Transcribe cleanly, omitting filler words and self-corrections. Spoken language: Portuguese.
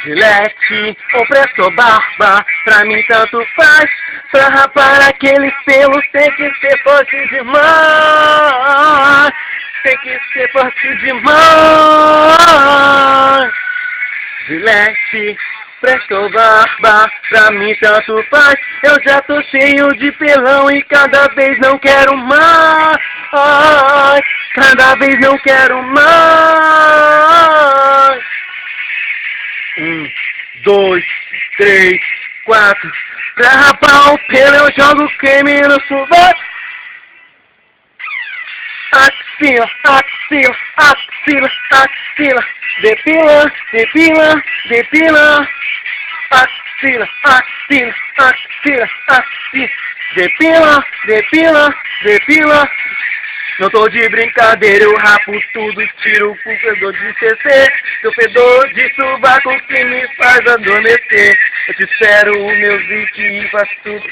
Gillette ou Presto Barba, pra mim tanto faz. Pra rapar aqueles pelos tem que ser forte demais. Tem que ser forte demais. Gillette, Presto Barba, pra mim tanto faz. Eu já tô cheio de pelão e cada vez não quero mais. Cada vez não quero mais. 1, 2, 3, 4. Pra rapar o pelo eu jogo creme no sovaco. Axila, axila, axila, axila. Depila, depila, depila. Axila, axila, axila, axila. Depila, depila, depila. Não tô de brincadeira, eu rapo tudo, tiro o fedor de CC. Seu fedor de subaco que me faz adormecer. Eu te espero o meu beat e faço tudo.